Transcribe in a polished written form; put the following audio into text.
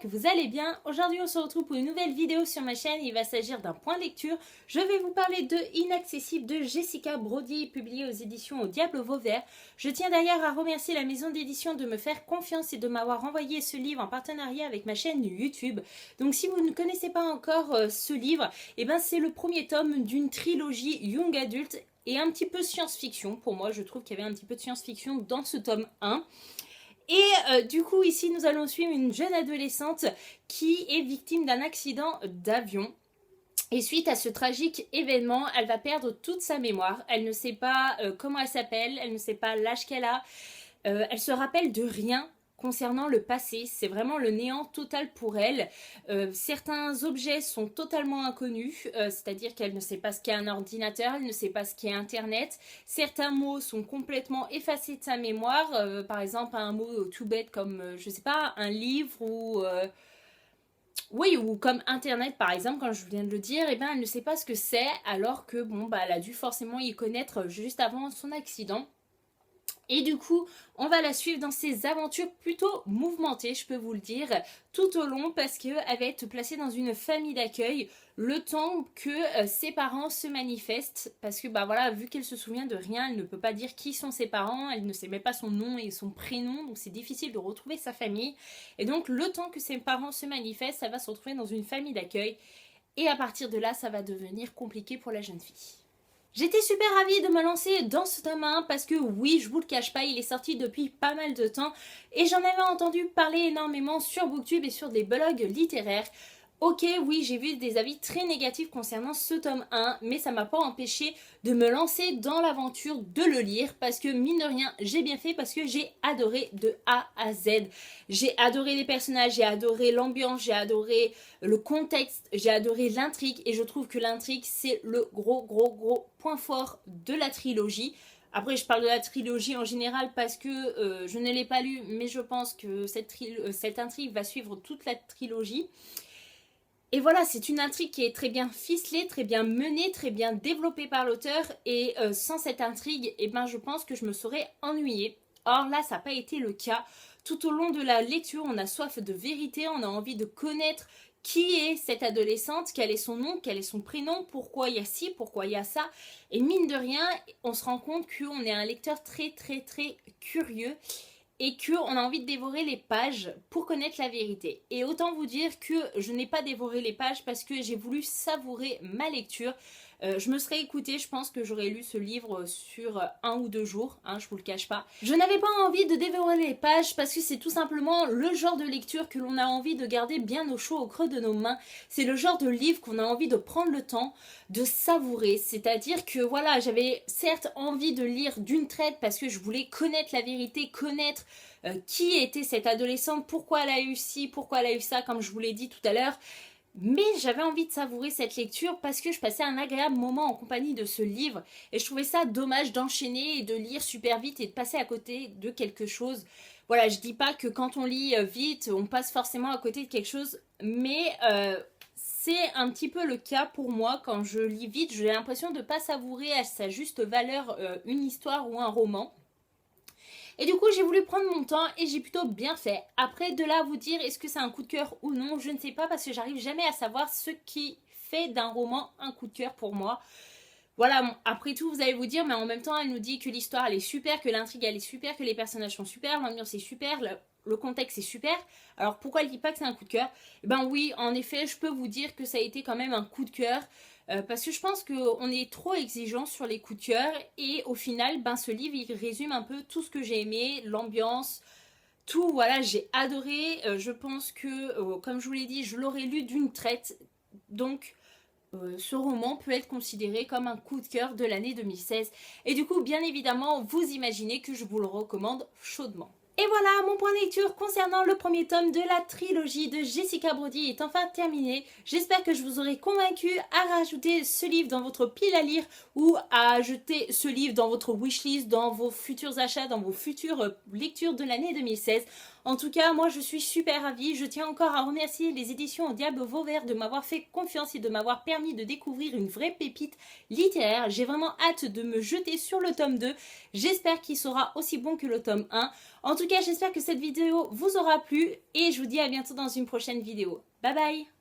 que vous allez bien. Aujourd'hui on se retrouve pour une nouvelle vidéo sur ma chaîne. Il va s'agir d'un point de lecture. Je vais vous parler de Inaccessible de Jessica Brody, publié aux éditions Au Diable Vauvert. Je tiens d'ailleurs à remercier la maison d'édition de me faire confiance et de m'avoir envoyé ce livre en partenariat avec ma chaîne YouTube. Donc si vous ne connaissez pas encore ce livre, c'est le premier tome d'une trilogie Young Adult et un petit peu science-fiction. Pour moi, je trouve qu'il y avait un petit peu de science-fiction dans ce tome 1. Et du coup, ici, nous allons suivre une jeune adolescente qui est victime d'un accident d'avion. Et suite à ce tragique événement, elle va perdre toute sa mémoire. Elle ne sait pas comment elle s'appelle, elle ne sait pas l'âge qu'elle a. Elle se rappelle de rien concernant le passé. C'est vraiment le néant total pour elle. Certains objets sont totalement inconnus, c'est-à-dire qu'elle ne sait pas ce qu'est un ordinateur, elle ne sait pas ce qu'est Internet. Certains mots sont complètement effacés de sa mémoire. Par exemple, un mot tout bête comme, je sais pas, un livre ou... Oui, ou comme Internet par exemple, quand je viens de le dire, elle ne sait pas ce que c'est, alors que elle a dû forcément y connaître juste avant son accident. Et du coup, on va la suivre dans ses aventures plutôt mouvementées, je peux vous le dire, tout au long, parce qu'elle va être placée dans une famille d'accueil le temps que ses parents se manifestent. Parce que vu qu'elle se souvient de rien, elle ne peut pas dire qui sont ses parents, elle ne sait même pas son nom et son prénom, donc c'est difficile de retrouver sa famille. Et donc le temps que ses parents se manifestent, ça va se retrouver dans une famille d'accueil. Et à partir de là, ça va devenir compliqué pour la jeune fille. J'étais super ravie de me lancer dans ce tome 1 parce que oui, je vous le cache pas, il est sorti depuis pas mal de temps et j'en avais entendu parler énormément sur Booktube et sur des blogs littéraires. Ok, oui, j'ai vu des avis très négatifs concernant ce tome 1, mais ça m'a pas empêché de me lancer dans l'aventure de le lire parce que mine de rien, j'ai bien fait parce que j'ai adoré de A à Z. J'ai adoré les personnages, j'ai adoré l'ambiance, j'ai adoré le contexte, j'ai adoré l'intrigue et je trouve que l'intrigue c'est le gros point fort de la trilogie. Après, je parle de la trilogie en général parce que je ne l'ai pas lu, mais je pense que cette intrigue va suivre toute la trilogie. Et voilà, c'est une intrigue qui est très bien ficelée, très bien menée, très bien développée par l'auteur. Et sans cette intrigue, je pense que je me serais ennuyée. Or là, ça n'a pas été le cas. Tout au long de la lecture, on a soif de vérité, on a envie de connaître qui est cette adolescente, quel est son nom, quel est son prénom, pourquoi il y a ci, pourquoi il y a ça. Et mine de rien, on se rend compte qu'on est un lecteur très curieux. Et qu'on a envie de dévorer les pages pour connaître la vérité. Et autant vous dire que je n'ai pas dévoré les pages parce que j'ai voulu savourer ma lecture. Je me serais écoutée, je pense que j'aurais lu ce livre sur 1 ou 2 jours, je vous le cache pas. Je n'avais pas envie de dévorer les pages parce que c'est tout simplement le genre de lecture que l'on a envie de garder bien au chaud au creux de nos mains. C'est le genre de livre qu'on a envie de prendre le temps de savourer. C'est-à-dire que voilà, j'avais certes envie de lire d'une traite parce que je voulais connaître la vérité, connaître qui était cette adolescente, pourquoi elle a eu ci, pourquoi elle a eu ça, comme je vous l'ai dit tout à l'heure. Mais j'avais envie de savourer cette lecture parce que je passais un agréable moment en compagnie de ce livre et je trouvais ça dommage d'enchaîner et de lire super vite et de passer à côté de quelque chose. Voilà, je dis pas que quand on lit vite, on passe forcément à côté de quelque chose, mais c'est un petit peu le cas pour moi. Quand je lis vite, j'ai l'impression de ne pas savourer à sa juste valeur une histoire ou un roman. Et du coup, j'ai voulu prendre mon temps et j'ai plutôt bien fait. Après, de là à vous dire est-ce que c'est un coup de cœur ou non, je ne sais pas parce que j'arrive jamais à savoir ce qui fait d'un roman un coup de cœur pour moi. Voilà, après tout, vous allez vous dire, mais en même temps, elle nous dit que l'histoire, elle est super, que l'intrigue, elle est super, que les personnages sont super, l'ambiance est super, le contexte est super. Alors, pourquoi elle dit pas que c'est un coup de cœur ? Oui, en effet, je peux vous dire que ça a été quand même un coup de cœur. Parce que je pense qu'on est trop exigeant sur les coups de cœur et au final, ce livre, il résume un peu tout ce que j'ai aimé, l'ambiance, tout, voilà, j'ai adoré. Je pense que, comme je vous l'ai dit, je l'aurais lu d'une traite, donc ce roman peut être considéré comme un coup de cœur de l'année 2016. Et du coup, bien évidemment, vous imaginez que je vous le recommande chaudement. Et voilà, mon point de lecture concernant le premier tome de la trilogie de Jessica Brody est enfin terminé. J'espère que je vous aurai convaincu à rajouter ce livre dans votre pile à lire ou à ajouter ce livre dans votre wishlist, dans vos futurs achats, dans vos futures lectures de l'année 2016. En tout cas, moi je suis super ravie. Je tiens encore à remercier les éditions Au Diable Vauvert de m'avoir fait confiance et de m'avoir permis de découvrir une vraie pépite littéraire. J'ai vraiment hâte de me jeter sur le tome 2. J'espère qu'il sera aussi bon que le tome 1. En tout cas, j'espère que cette vidéo vous aura plu et je vous dis à bientôt dans une prochaine vidéo. Bye bye!